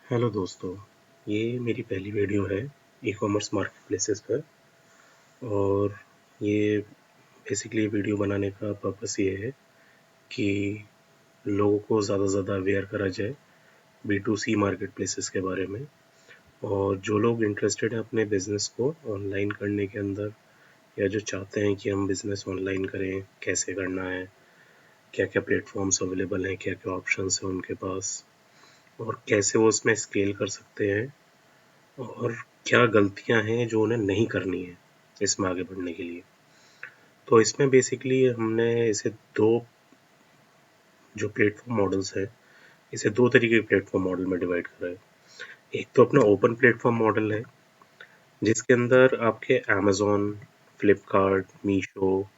Hello दोस्तों, ये मेरी पहली वीडियो है ई कॉमर्स मार्केट प्लेसेस पर। और ये बेसिकली वीडियो बनाने का पर्पस ये है कि लोगों को ज़्यादा से ज़्यादा अवेयर करा जाए B2C मार्केट प्लेसेस के बारे में। और जो लोग इंटरेस्टेड हैं अपने बिज़नेस को ऑनलाइन करने के अंदर, या जो चाहते हैं कि हम बिज़नेस ऑनलाइन करें, कैसे करना है, क्या क्या प्लेटफॉर्म्स अवेलेबल हैं, क्या क्या ऑप्शंस हैं उनके पास, और कैसे वो उसमें स्केल कर सकते हैं, और क्या गलतियां हैं जो उन्हें नहीं करनी है इसमें आगे बढ़ने के लिए। तो इसमें बेसिकली हमने इसे दो जो प्लेटफॉर्म मॉडल्स हैं, इसे दो तरीके के प्लेटफॉर्म मॉडल में डिवाइड करा है। एक तो अपना ओपन प्लेटफॉर्म मॉडल है, जिसके अंदर आपके अमेजोन, फ्लिपकार्ट, मीशो,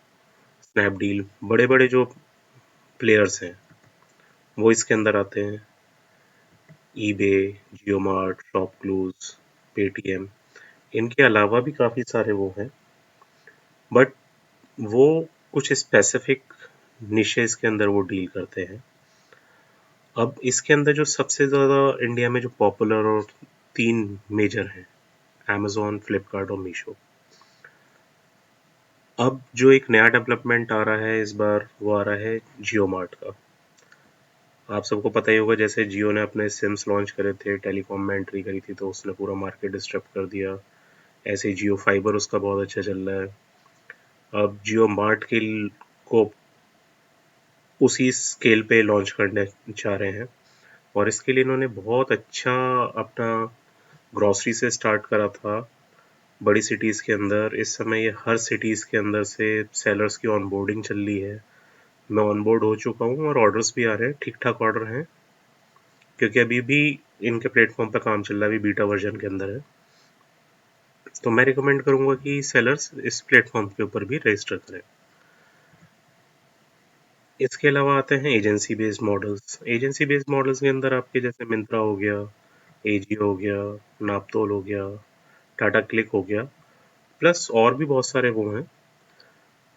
स्नैपडील, बड़े बड़े जो प्लेयर्स हैं वो इसके अंदर आते हैं। ईबे, जियो मार्ट, शॉपक्लूज, पेटीएम, इनके अलावा भी काफ़ी सारे वो हैं, बट वो कुछ स्पेसिफिक निशेस के अंदर वो डील करते हैं। अब इसके अंदर जो सबसे ज़्यादा इंडिया में जो पॉपुलर और तीन मेजर हैं, अमेजोन, फ्लिपकार्ट और मीशो। अब जो एक नया डेवलपमेंट आ रहा है इस बार, वो आ रहा है जियो मार्ट का। आप सबको पता ही होगा, जैसे जियो ने अपने सिम्स लॉन्च करे थे, टेलीकॉम में एंट्री करी थी, तो उसने पूरा मार्केट डिस्टर्ब कर दिया। ऐसे ही जियो फाइबर उसका बहुत अच्छा चल रहा है। अब जियो मार्ट को उसी स्केल पे लॉन्च करने चाह रहे हैं, और इसके लिए इन्होंने बहुत अच्छा अपना ग्रॉसरी से स्टार्ट करा था बड़ी सिटीज़ के अंदर। इस समय ये हर सिटीज़ के अंदर से सेलर्स की ऑनबोर्डिंग चल रही है। मैं ऑनबोर्ड हो चुका हूँ और ऑर्डर्स भी आ रहे हैं, ठीक ठाक ऑर्डर हैं, क्योंकि अभी भी इनके प्लेटफॉर्म पे काम चल रहा है, अभी बीटा वर्जन के अंदर है। तो मैं रिकमेंड करूँगा कि सेलर्स इस प्लेटफॉर्म के ऊपर भी रजिस्टर करें। इसके अलावा आते हैं agency based models. Agency based models के अंदर आपके जैसे मिंत्रा हो गया, एजियो हो गया, नापतोल हो गया, टाटा क्लिक हो गया, प्लस और भी बहुत सारे वो हैं।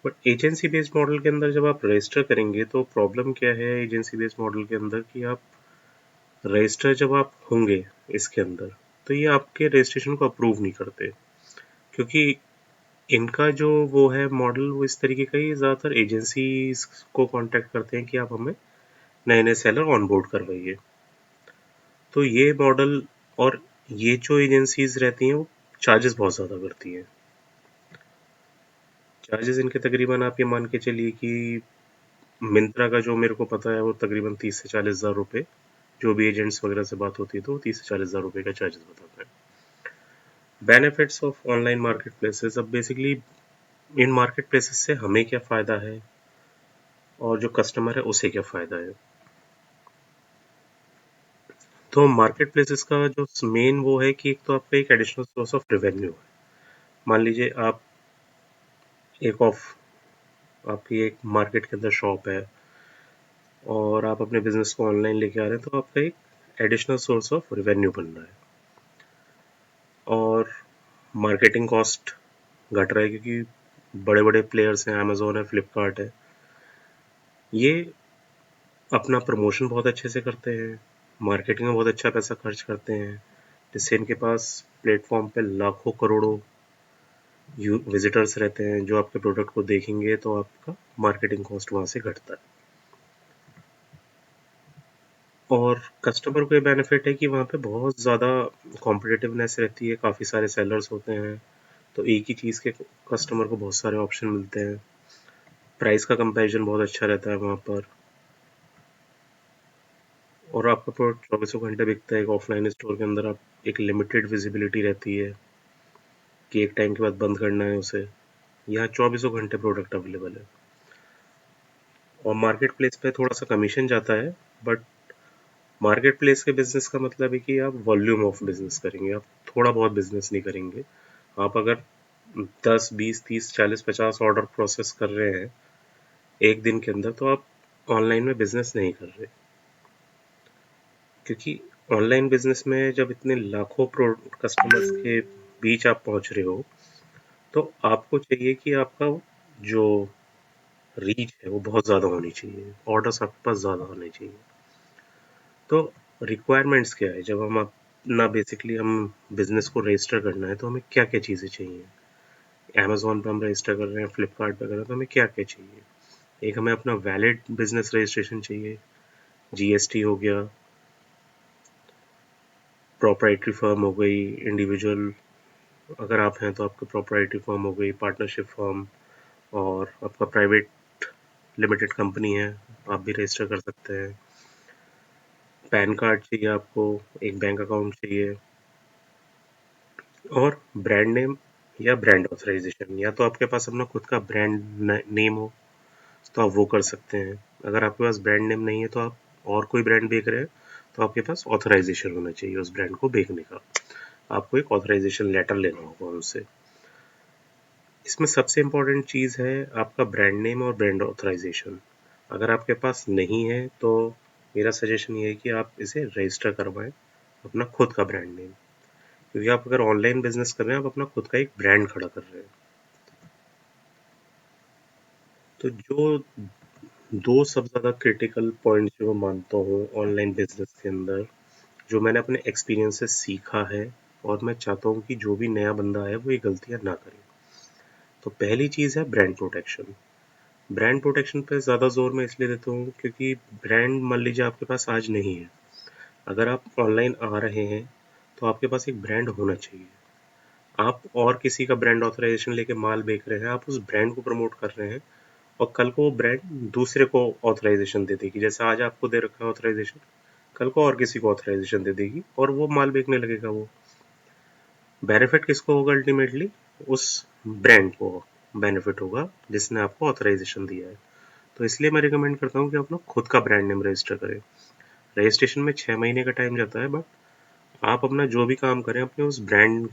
बट एजेंसी बेस्ड मॉडल के अंदर जब आप रजिस्टर करेंगे तो प्रॉब्लम क्या है एजेंसी बेस्ड मॉडल के अंदर, कि आप रजिस्टर जब आप होंगे इसके अंदर, तो ये आपके रजिस्ट्रेशन को अप्रूव नहीं करते, क्योंकि इनका जो वो है मॉडल, वो इस तरीके का ही ज़्यादातर एजेंसीज को कांटेक्ट करते हैं कि आप हमें नए नए सेलर ऑनबोर्ड करवाइए। तो ये मॉडल, और ये जो एजेंसीज रहती हैं वो चार्जेस बहुत ज़्यादा करती हैं। चार्जेस इनके तकरीबन आप ये मान के चलिए कि मिंत्रा का जो मेरे को पता है वो तकरीबन 30 से 40 हज़ार रुपये, जो भी एजेंट्स वगैरह से बात होती है तो वो 30 से 40 हज़ार रुपये का चार्जेस बताता है। Benefits of online market places. अब बेसिकली इन मार्केट प्लेसेस से हमें क्या फ़ायदा है और जो कस्टमर है उसे क्या फ़ायदा है। तो मार्केट प्लेसेस का जो मेन वो है कि एक तो आपका एक एडिशनल सोर्स ऑफ रेवेन्यू है। मान लीजिए आप एक आपकी एक मार्केट के अंदर शॉप है और आप अपने बिजनेस को ऑनलाइन लेके आ रहे हैं, तो आपका एक एडिशनल सोर्स ऑफ रेवेन्यू बन रहा है, और मार्केटिंग कॉस्ट घट रहा है, क्योंकि बड़े बड़े प्लेयर्स हैं, अमेजोन है, फ्लिपकार्ट है, ये अपना प्रमोशन बहुत अच्छे से करते हैं, मार्केटिंग में बहुत अच्छा पैसा खर्च करते हैं, जिससे इनके पास प्लेटफॉर्म पे लाखों करोड़ों विजिटर्स रहते हैं जो आपके प्रोडक्ट को देखेंगे, तो आपका मार्केटिंग कॉस्ट वहाँ से घटता है। और कस्टमर को ये बेनिफिट है कि वहाँ पे बहुत ज़्यादा कॉम्पिटिटिवनेस रहती है, काफ़ी सारे सेलर्स होते हैं, तो एक ही चीज़ के कस्टमर को बहुत सारे ऑप्शन मिलते हैं। प्राइस का कंपैरिजन बहुत अच्छा रहता है वहाँ पर, और आपका प्रोडक्ट चौबीसों घंटे बिकता है। एक ऑफलाइन स्टोर के अंदर आप एक लिमिटेड विजिबिलिटी रहती है कि एक टाइम के बाद बंद करना है उसे। यहाँ चौबीसों घंटे प्रोडक्ट अवेलेबल है। और मार्केट प्लेस पे थोड़ा सा कमीशन जाता है, बट मार्केट प्लेस के बिजनेस का मतलब है कि आप वॉल्यूम ऑफ बिजनेस करेंगे, आप थोड़ा बहुत बिजनेस नहीं करेंगे। आप अगर 10, 20, 30, 40, 50 ऑर्डर प्रोसेस कर रहे हैं एक दिन के अंदर, तो आप ऑनलाइन में बिजनेस नहीं कर रहे, क्योंकि ऑनलाइन बिजनेस में जब इतने लाखों कस्टमर्स के बीच आप पहुंच रहे हो, तो आपको चाहिए कि आपका जो रीच है वो बहुत ज़्यादा होनी चाहिए, ऑर्डर्स आपके पास ज़्यादा होने चाहिए। तो रिक्वायरमेंट्स क्या है, जब हम आप ना बेसिकली हम बिजनेस को रजिस्टर करना है तो हमें क्या क्या चीज़ें चाहिए। अमेजोन पे हम रजिस्टर कर रहे हैं, फ्लिपकार्ट पे कर रहे हैं, तो हमें क्या क्या चाहिए। एक हमें अपना वैलिड बिजनेस रजिस्ट्रेशन चाहिए, जीएसटी हो गया, प्रोप्राइटरी फर्म हो गई, इंडिविजुअल अगर आप हैं तो आपकी प्रोप्राइटरी फर्म हो गई, पार्टनरशिप फर्म, और आपका प्राइवेट लिमिटेड कंपनी है आप भी रजिस्टर कर सकते हैं। पैन कार्ड चाहिए आपको, एक बैंक अकाउंट चाहिए, और ब्रांड नेम या ब्रांड ऑथराइजेशन, या तो आपके पास अपना खुद का ब्रांड नेम हो तो आप वो कर सकते हैं। अगर आपके पास ब्रांड नेम नहीं है तो आप और कोई ब्रांड बेच रहे हैं तो आपके पास ऑथराइजेशन होना चाहिए उस ब्रांड को बेचने का। आपको एक ऑथराइजेशन लेटर लेना होगा उनसे। इसमें सबसे इम्पोर्टेंट चीज़ है आपका ब्रांड नेम और ब्रांड ऑथराइजेशन। अगर आपके पास नहीं है तो मेरा सजेशन ये है कि आप इसे रजिस्टर करवाएं, अपना खुद का ब्रांड नेम, क्योंकि आप अगर ऑनलाइन बिजनेस कर रहे हैं आप अपना खुद का एक ब्रांड खड़ा कर रहे हैं। तो जो दो सबसे ज़्यादा क्रिटिकल पॉइंट जो मैं मानता हूँ ऑनलाइन बिजनेस के अंदर, जो मैंने अपने एक्सपीरियंस से सीखा है और मैं चाहता हूँ कि जो भी नया बंदा है वो ये गलतियाँ ना करे। तो पहली चीज़ है ब्रांड प्रोटेक्शन। ब्रांड प्रोटेक्शन पे ज़्यादा जोर मैं इसलिए देता हूँ क्योंकि ब्रांड मान लीजिए आपके पास आज नहीं है, अगर आप ऑनलाइन आ रहे हैं तो आपके पास एक ब्रांड होना चाहिए। आप और किसी का ब्रांड ऑथराइजेशन लेके माल बेच रहे हैं, आप उस ब्रांड को प्रमोट कर रहे हैं, और कल को वो ब्रांड दूसरे को ऑथराइजेशन दे देगी। जैसे आज आपको दे रखा है ऑथराइजेशन, कल को और किसी को ऑथराइजेशन दे देगी और वो माल बेचने लगेगा। वो बेनिफिट किसको होगा अल्टीमेटली? उस ब्रांड को बेनिफिट होगा जिसने आपको ऑथराइजेशन दिया है। तो इसलिए मैं रिकमेंड करता हूँ कि आप लोग खुद का ब्रांड नेम रजिस्टर करें। रजिस्ट्रेशन में 6 महीने का टाइम जाता है, बट आप अपना जो भी काम करें अपने उस ब्रांड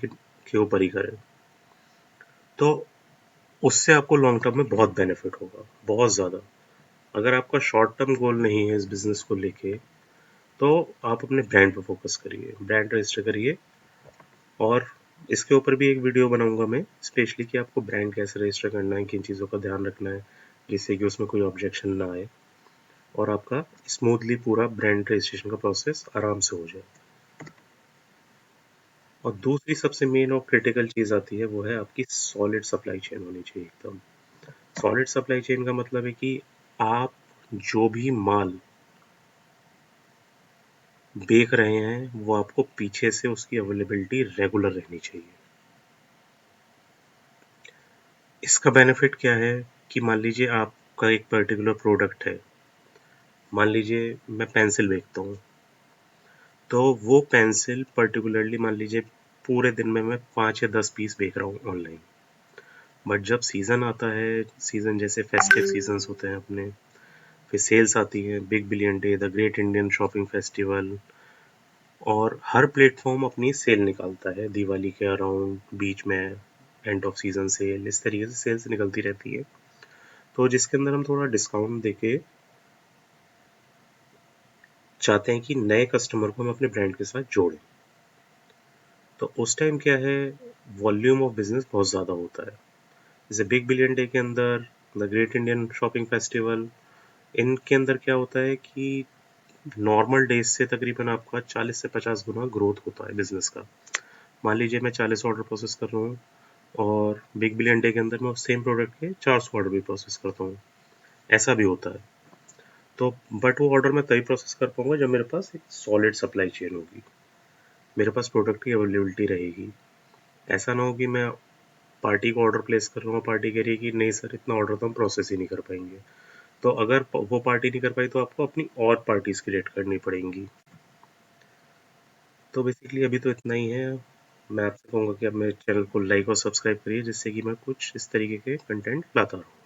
के ऊपर ही करें, तो उससे आपको लॉन्ग टर्म में बहुत बेनिफिट होगा, बहुत ज़्यादा। अगर आपका शॉर्ट टर्म गोल नहीं है इस बिज़नेस को लेके तो आप अपने ब्रांड पे फोकस करिए, ब्रांड रजिस्टर करिए। और इसके ऊपर भी एक वीडियो बनाऊंगा मैं स्पेशली कि आपको ब्रांड कैसे रजिस्टर करना है, किन चीज़ों का ध्यान रखना है जिससे कि उसमें कोई ऑब्जेक्शन ना आए और आपका स्मूथली पूरा ब्रांड रजिस्ट्रेशन का प्रोसेस आराम से हो जाए। और दूसरी सबसे मेन और क्रिटिकल चीज़ आती है, वो है आपकी सॉलिड सप्लाई चेन होनी चाहिए एकदम। सॉलिड सप्लाई चेन का मतलब है कि आप जो भी माल बेच रहे हैं वो आपको पीछे से उसकी अवेलेबिलिटी रेगुलर रहनी चाहिए। इसका बेनिफिट क्या है कि मान लीजिए आपका एक पर्टिकुलर प्रोडक्ट है, मान लीजिए मैं पेंसिल बेचता हूँ, तो वो पेंसिल पर्टिकुलरली मान लीजिए पूरे दिन में मैं 5 या 10 पीस बेच रहा हूँ ऑनलाइन। बट जब सीज़न आता है, सीज़न जैसे फेस्टिव सीजन्स होते हैं अपने, फिर सेल्स आती हैं, big billion day, the great Indian shopping festival, और हर प्लेटफॉर्म अपनी सेल निकालता है दिवाली के अराउंड, बीच में एंड ऑफ सीजन सेल, इस तरीके से सेल्स निकलती रहती है। तो जिसके अंदर हम थोड़ा डिस्काउंट देके चाहते हैं कि नए कस्टमर को हम अपने ब्रांड के साथ जोड़ें। तो उस टाइम क्या है, वॉल्यूम ऑफ बिजनेस बहुत ज़्यादा होता है। जैसे बिग बिलियन डे के अंदर, the great Indian shopping festival, इनके अंदर क्या होता है कि नॉर्मल डेज से तकरीबन आपका 40 से 50 गुना ग्रोथ होता है बिजनेस का। मान लीजिए मैं 40 ऑर्डर प्रोसेस कर रहा हूँ और बिग बिलियन डे के अंदर मैं उस सेम प्रोडक्ट के 400 ऑर्डर भी प्रोसेस करता हूँ, ऐसा भी होता है। तो बट वो ऑर्डर मैं तभी प्रोसेस कर पाऊंगा जब मेरे पास एक सॉलिड सप्लाई चेन होगी, मेरे पास प्रोडक्ट की अवेलेबिलिटी रहेगी। ऐसा ना हो कि मैं पार्टी को ऑर्डर प्लेस कर रहा हूँ, पार्टी कह रही है कि नहीं सर इतना ऑर्डर तो हम प्रोसेस ही नहीं कर पाएंगे। तो अगर वो पार्टी नहीं कर पाई तो आपको अपनी और पार्टीज क्रिएट करनी पड़ेंगी। तो बेसिकली अभी तो इतना ही है। मैं आपसे कहूँगा कि आप मेरे चैनल को लाइक और सब्सक्राइब करिए जिससे कि मैं कुछ इस तरीके के कंटेंट लाता रहूँ।